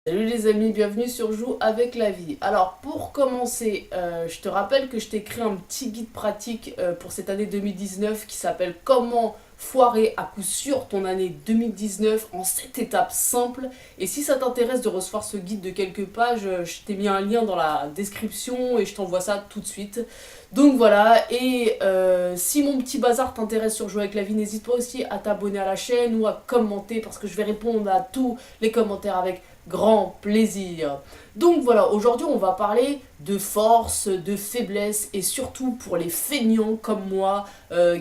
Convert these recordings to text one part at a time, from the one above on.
Salut les amis, bienvenue sur Joue avec la vie. Alors pour commencer, je te rappelle que je t'ai créé un petit guide pratique pour cette année 2019 qui s'appelle Comment foirer à coup sûr ton année 2019 en 7 étapes simples. Et si ça t'intéresse de recevoir ce guide de quelques pages, je t'ai mis un lien dans la description et je t'envoie ça tout de suite. Donc voilà, et si mon petit bazar t'intéresse sur Jouer avec la vie, n'hésite pas aussi à t'abonner à la chaîne ou à commenter parce que je vais répondre à tous les commentaires avec grand plaisir. Donc voilà, aujourd'hui on va parler de force, de faiblesse et surtout pour les feignants comme moi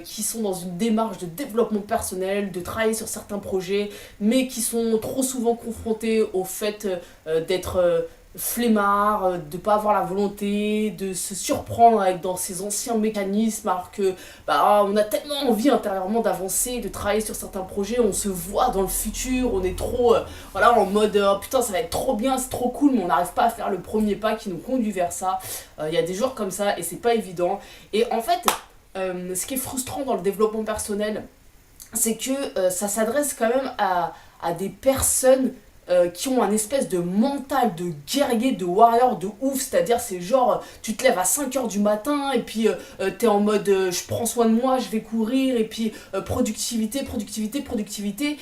qui sont dans une démarche de développement personnel, de travailler sur certains projets, mais qui sont trop souvent confrontés au fait d'être flemmard, de pas avoir la volonté, de se surprendre avec dans ses anciens mécanismes alors que on a tellement envie intérieurement d'avancer, de travailler sur certains projets, on se voit dans le futur, on est trop voilà en mode oh, putain ça va être trop bien, c'est trop cool mais on n'arrive pas à faire le premier pas qui nous conduit vers ça. Il y a des jours comme ça et c'est pas évident. Et en fait ce qui est frustrant dans le développement personnel c'est que ça s'adresse quand même à des personnes qui ont un espèce de mental de guerrier, de warrior de ouf, c'est-à-dire c'est genre tu te lèves à 5 heures du matin et puis t'es en mode je prends soin de moi, je vais courir et puis productivité, productivité, productivité.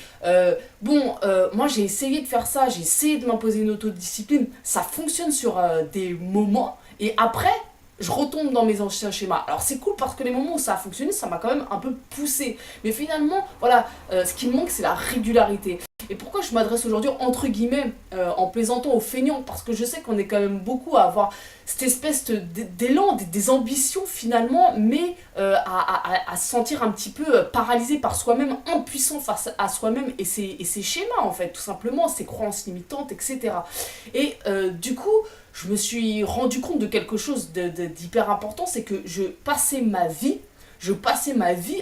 Moi j'ai essayé de faire ça, j'ai essayé de m'imposer une autodiscipline, ça fonctionne sur des moments et après je retombe dans mes anciens schémas. Alors c'est cool parce que les moments où ça a fonctionné, ça m'a quand même un peu poussé. Mais finalement, voilà, ce qui me manque, c'est la régularité. Et pourquoi je m'adresse aujourd'hui, entre guillemets, en plaisantant aux feignants? Parce que je sais qu'on est quand même beaucoup à avoir cette espèce d'élan, des ambitions finalement, mais à se sentir un petit peu paralysé par soi-même, impuissant face à soi-même et ses schémas en fait, tout simplement, ses croyances limitantes, etc. Et du coup, je me suis rendu compte de quelque chose d'hyper important, c'est que je passais ma vie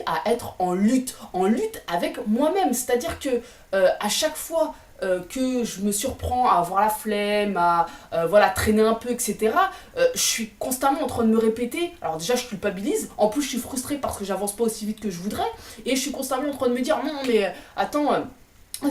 à être en lutte avec moi-même. C'est-à-dire que à chaque fois que je me surprends à avoir la flemme, à voilà, traîner un peu, etc., je suis constamment en train de me répéter. Alors déjà, je culpabilise. En plus, je suis frustrée parce que j'avance pas aussi vite que je voudrais. Et je suis constamment en train de me dire, non, mais attends...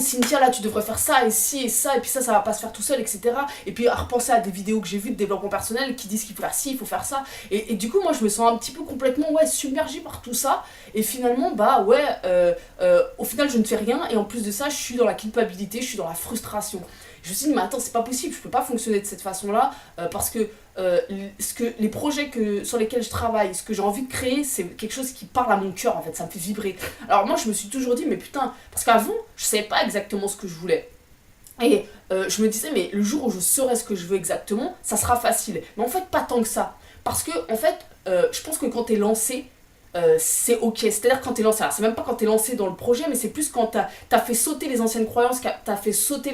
Cynthia là tu devrais faire ça et ci et puis ça va pas se faire tout seul, etc. Et puis à repenser à des vidéos que j'ai vues de développement personnel qui disent qu'il faut faire ci, il faut faire ça, et du coup moi je me sens un petit peu complètement submergée par tout ça. Et finalement au final je ne fais rien et en plus de ça je suis dans la culpabilité, je suis dans la frustration. Je me suis dit mais attends, c'est pas possible, je peux pas fonctionner de cette façon là parce que les projets sur lesquels je travaille, ce que j'ai envie de créer, c'est quelque chose qui parle à mon cœur en fait, ça me fait vibrer. Alors moi je me suis toujours dit mais putain, parce qu'avant je savais pas exactement ce que je voulais. Et je me disais mais le jour où je saurai ce que je veux exactement, ça sera facile. Mais en fait pas tant que ça. Parce que en fait je pense que quand t'es lancé, c'est ok. C'est-à-dire quand t'es lancé, alors c'est même pas quand t'es lancé dans le projet, mais c'est plus quand t'as fait sauter les anciennes croyances, t'as fait sauter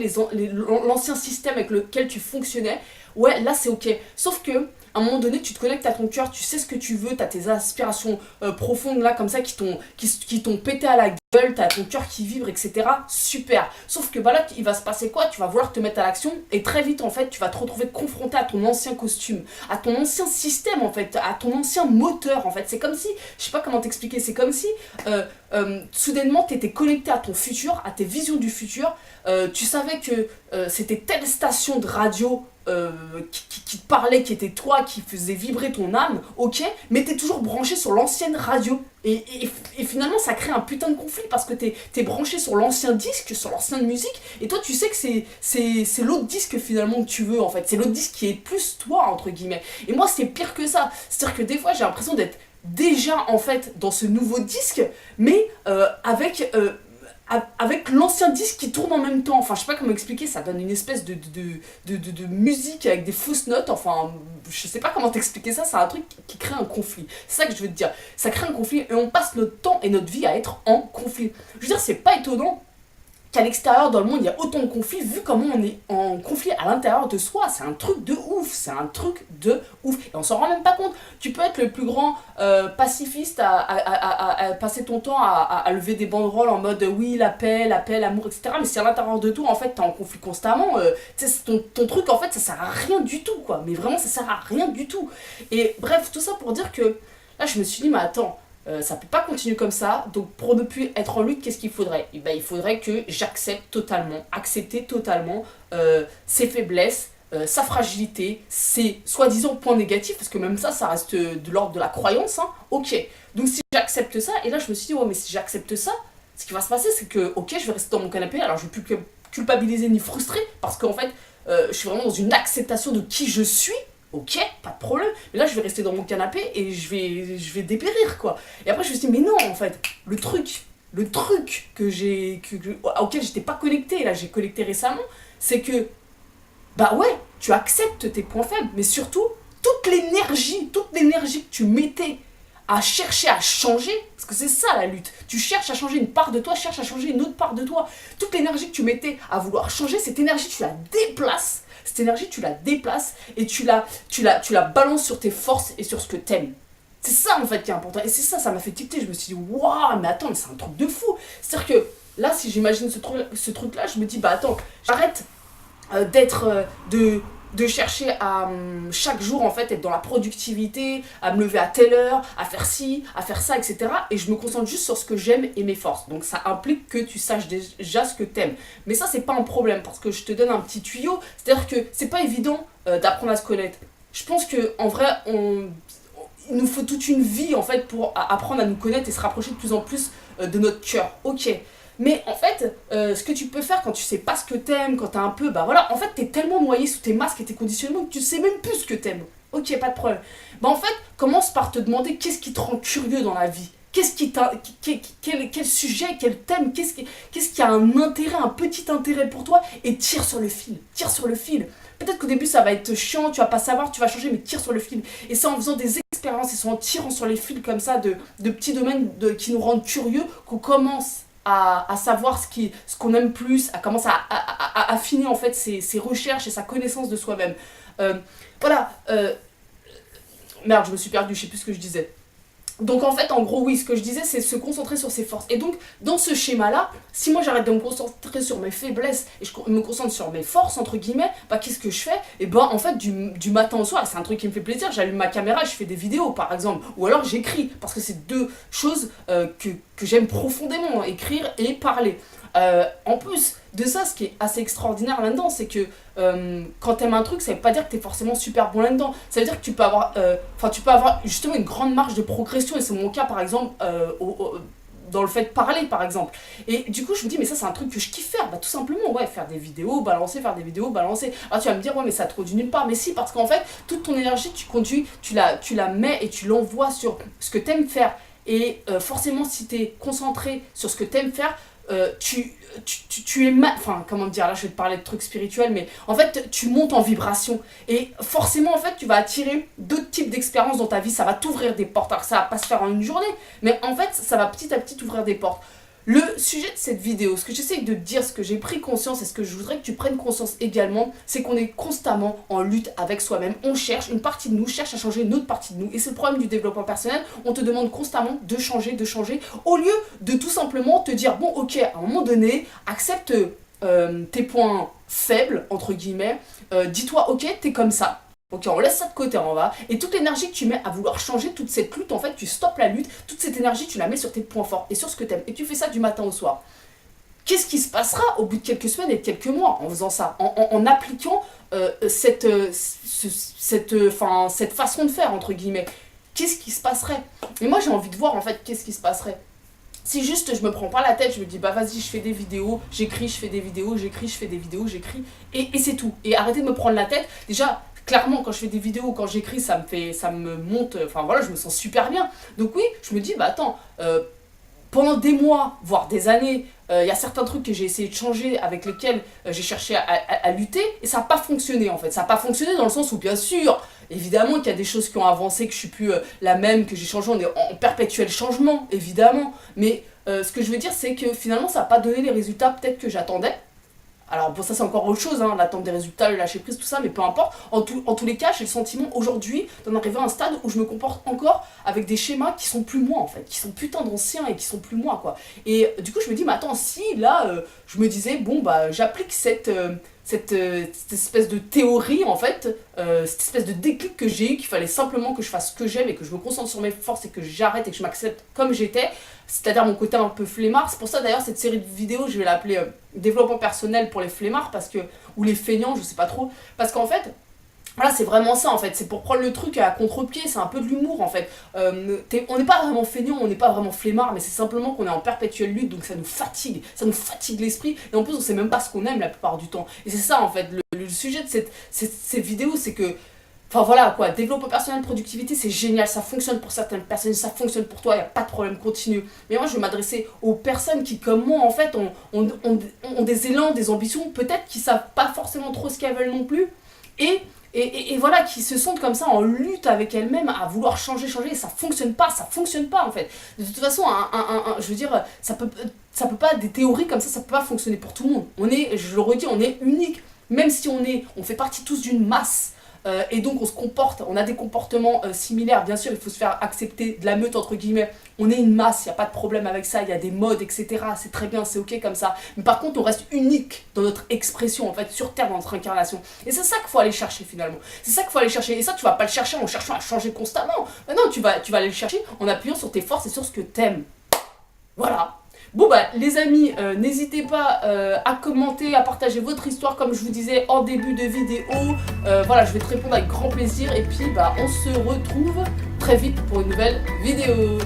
l'ancien système avec lequel tu fonctionnais. Ouais, là c'est ok. Sauf que à un moment donné, tu te connectes à ton cœur, tu sais ce que tu veux, t'as tes aspirations profondes là, comme ça, qui t'ont pété à la gueule, t'as ton cœur qui vibre, etc. Super. Sauf que là, il va se passer quoi? Tu vas vouloir te mettre à l'action et très vite, en fait, tu vas te retrouver confronté à ton ancien costume, à ton ancien système, en fait, à ton ancien moteur, en fait. C'est comme si, je sais pas comment t'expliquer, c'est comme si soudainement, t'étais connecté à ton futur, à tes visions du futur. Tu savais que c'était telle station de radio qui te parlait, qui était toi, qui faisait vibrer ton âme, ok, mais t'es toujours branché sur l'ancienne radio. Et finalement, ça crée un putain de conflit parce que t'es branché sur l'ancien disque, sur l'ancienne musique, et toi, tu sais que c'est l'autre disque finalement que tu veux, en fait. C'est l'autre disque qui est plus toi, entre guillemets. Et moi, c'est pire que ça. C'est-à-dire que des fois, j'ai l'impression d'être déjà, en fait, dans ce nouveau disque, mais avec l'ancien disque qui tourne en même temps. Enfin, je sais pas comment expliquer, ça donne une espèce de musique avec des fausses notes. Enfin, je sais pas comment t'expliquer ça, c'est un truc qui crée un conflit. C'est ça que je veux te dire. Ça crée un conflit et on passe notre temps et notre vie à être en conflit. Je veux dire, c'est pas étonnant qu'à l'extérieur, dans le monde, il y a autant de conflits, vu comment on est en conflit à l'intérieur de soi. C'est un truc de ouf, c'est un truc de ouf. Et on s'en rend même pas compte. Tu peux être le plus grand pacifiste à passer ton temps à lever des banderoles en mode oui, la paix, l'amour, etc. Mais si à l'intérieur de toi, en fait, t'es en conflit constamment, ton truc, en fait, ça sert à rien du tout, quoi. Mais vraiment, ça sert à rien du tout. Et bref, tout ça pour dire que là, je me suis dit, mais attends, ça peut pas continuer comme ça. Donc pour ne plus être en lutte, qu'est-ce qu'il faudrait? Eh ben, il faudrait que j'accepte totalement, accepter totalement ses faiblesses, sa fragilité, ses soi-disant points négatifs, parce que même ça reste de l'ordre de la croyance, hein. Ok, donc si j'accepte ça, et là je me suis dit, ouais, mais si j'accepte ça, ce qui va se passer, c'est que, ok, je vais rester dans mon canapé, alors je vais plus culpabiliser ni frustrer, parce qu'en fait, je suis vraiment dans une acceptation de qui je suis. Ok, pas de problème. Mais là, je vais rester dans mon canapé et je vais dépérir, quoi. Et après, je me suis dit, mais non, en fait, le truc auquel j'étais pas connecté, là, j'ai connecté récemment, c'est que, bah ouais, tu acceptes tes points faibles, mais surtout, toute l'énergie que tu mettais à chercher à changer, parce que c'est ça la lutte. Tu cherches à changer une part de toi, cherches à changer une autre part de toi. Toute l'énergie que tu mettais à vouloir changer, cette énergie, tu la déplaces. Cette énergie, tu la déplaces et tu la balances sur tes forces et sur ce que t'aimes. C'est ça en fait qui est important. Et c'est ça, ça m'a fait tilter. Je me suis dit, waouh, mais attends, mais c'est un truc de fou. C'est-à-dire que là, si j'imagine ce truc-là, je me dis, bah attends, j'arrête de chercher à chaque jour en fait être dans la productivité, à me lever à telle heure, à faire ci, à faire ça, etc. Et je me concentre juste sur ce que j'aime et mes forces. Donc ça implique que tu saches déjà ce que t'aimes. Mais ça c'est pas un problème parce que je te donne un petit tuyau. C'est-à-dire que c'est pas évident d'apprendre à se connaître. Je pense que en vrai il nous faut toute une vie en fait pour apprendre à nous connaître et se rapprocher de plus en plus de notre cœur. Ok. Mais en fait, ce que tu peux faire quand tu sais pas ce que t'aimes, quand t'es un peu, bah voilà, en fait t'es tellement noyé sous tes masques et tes conditionnements que tu sais même plus ce que t'aimes. Ok, pas de problème. Bah en fait, commence par te demander qu'est-ce qui te rend curieux dans la vie. Qu'est-ce qui t'a, quel sujet, quel thème, qu'est-ce qui a un intérêt, un petit intérêt pour toi et tire sur le fil. Tire sur le fil. Peut-être qu'au début ça va être chiant, tu vas pas savoir, tu vas changer, mais tire sur le fil. Et c'est en faisant des expériences et c'est en tirant sur les fils comme ça de petits domaines qui nous rendent curieux qu'on commence à savoir ce qu'on aime plus, à commencer à affiner en fait ses recherches et sa connaissance de soi-même. Euh, voilà. Merde, je me suis perdue, je sais plus ce que je disais. Donc en fait, en gros, oui, ce que je disais, c'est se concentrer sur ses forces. Et donc, dans ce schéma-là, si moi j'arrête de me concentrer sur mes faiblesses et je me concentre sur mes forces, entre guillemets, bah qu'est-ce que je fais? Et ben en fait, du matin au soir, c'est un truc qui me fait plaisir, j'allume ma caméra, je fais des vidéos par exemple, ou alors j'écris, parce que c'est deux choses que j'aime profondément, écrire et parler. En plus de ça, ce qui est assez extraordinaire là-dedans, c'est que quand t'aimes un truc, ça veut pas dire que t'es forcément super bon là-dedans. Ça veut dire que tu peux avoir justement une grande marge de progression, et c'est mon cas par exemple dans le fait de parler par exemple. Et du coup, je me dis, mais ça c'est un truc que je kiffe faire, bah tout simplement, ouais, faire des vidéos, balancer, faire des vidéos, balancer. Alors tu vas me dire, ouais, mais ça te du nulle part, mais si, parce qu'en fait, toute ton énergie, tu la mets et tu l'envoies sur ce que t'aimes faire. Et forcément, si t'es concentré sur ce que t'aimes faire, tu es enfin comment dire, là je vais te parler de trucs spirituels, mais en fait tu montes en vibration et forcément en fait tu vas attirer d'autres types d'expériences dans ta vie, ça va t'ouvrir des portes. Alors ça va pas se faire en une journée, mais en fait ça va petit à petit t'ouvrir des portes. Le sujet de cette vidéo, ce que j'essaie de dire, ce que j'ai pris conscience et ce que je voudrais que tu prennes conscience également, c'est qu'on est constamment en lutte avec soi-même. On cherche, une partie de nous cherche à changer une autre partie de nous. Et c'est le problème du développement personnel. On te demande constamment de changer, au lieu de tout simplement te dire, bon ok, à un moment donné, accepte tes points faibles, entre guillemets. Dis-toi, ok, t'es comme ça. Ok, on laisse ça de côté, on va. Et toute l'énergie que tu mets à vouloir changer, toute cette lutte, en fait, tu stoppes la lutte. Toute cette énergie, tu la mets sur tes points forts et sur ce que tu aimes. Et tu fais ça du matin au soir. Qu'est-ce qui se passera au bout de quelques semaines et de quelques mois en faisant ça, en appliquant cette façon de faire, entre guillemets? Qu'est-ce qui se passerait? Et moi, j'ai envie de voir, en fait, qu'est-ce qui se passerait. Si juste je me prends pas la tête, je me dis bah vas-y, je fais des vidéos, j'écris, je fais des vidéos, j'écris, je fais des vidéos, j'écris, et c'est tout. Et arrêtez de me prendre la tête. Déjà, clairement, quand je fais des vidéos, quand j'écris, ça me monte, enfin voilà, je me sens super bien. Donc oui, je me dis bah attends, pendant des mois, voire des années, il y a certains trucs que j'ai essayé de changer, avec lesquels j'ai cherché à lutter, et ça n'a pas fonctionné en fait. Ça n'a pas fonctionné dans le sens où, bien sûr, évidemment qu'il y a des choses qui ont avancé, que je suis plus la même, que j'ai changé, on est en perpétuel changement, évidemment. Mais ce que je veux dire, c'est que finalement, ça n'a pas donné les résultats peut-être que j'attendais. Alors bon, ça c'est encore autre chose, hein, l'attente des résultats, le lâcher prise, tout ça, mais peu importe. En tous les cas, j'ai le sentiment aujourd'hui d'en arriver à un stade où je me comporte encore avec des schémas qui sont plus moi en fait, qui sont putain d'anciens et qui sont plus moi quoi. Et du coup je me dis, mais attends, si là, je me disais, bon bah j'applique cette espèce de théorie en fait, cette espèce de déclic que j'ai eu, qu'il fallait simplement que je fasse ce que j'aime et que je me concentre sur mes forces et que j'arrête et que je m'accepte comme j'étais, c'est-à-dire mon côté un peu flemmard. C'est pour ça d'ailleurs cette série de vidéos, je vais l'appeler développement personnel pour les flemmards, parce que, ou les feignants, je sais pas trop, parce qu'en fait, voilà, c'est vraiment ça en fait, c'est pour prendre le truc à contre-pied, c'est un peu de l'humour en fait. On n'est pas vraiment feignant, on n'est pas vraiment flemmard, mais c'est simplement qu'on est en perpétuelle lutte, donc ça nous fatigue l'esprit, et en plus on sait même pas ce qu'on aime la plupart du temps. Et c'est ça en fait, le sujet de cette vidéo, c'est que, enfin voilà quoi, développement personnel, productivité, c'est génial, ça fonctionne pour certaines personnes, ça fonctionne pour toi, il n'y a pas de problème, continue. Mais moi je vais m'adresser aux personnes qui, comme moi en fait, ont des élans, des ambitions, peut-être qui savent pas forcément trop ce qu'elles veulent non plus, et voilà, qui se sentent comme ça en lutte avec elles-mêmes, à vouloir changer, et ça fonctionne pas en fait. De toute façon, je veux dire, ça peut pas, des théories comme ça peut pas fonctionner pour tout le monde. Je le redis, on est unique, même si on fait partie tous d'une masse. Et donc on se comporte, on a des comportements similaires, bien sûr il faut se faire accepter de la meute entre guillemets, on est une masse, il n'y a pas de problème avec ça, il y a des modes, etc. C'est très bien, c'est ok comme ça, mais par contre on reste unique dans notre expression en fait, sur Terre, dans notre incarnation, et c'est ça qu'il faut aller chercher finalement, c'est ça qu'il faut aller chercher, et ça tu vas pas le chercher en cherchant à changer constamment, non, tu vas aller le chercher en appuyant sur tes forces et sur ce que t'aimes, voilà. Bon bah les amis, n'hésitez pas à commenter, à partager votre histoire comme je vous disais en début de vidéo. Voilà, je vais te répondre avec grand plaisir et puis bah on se retrouve très vite pour une nouvelle vidéo.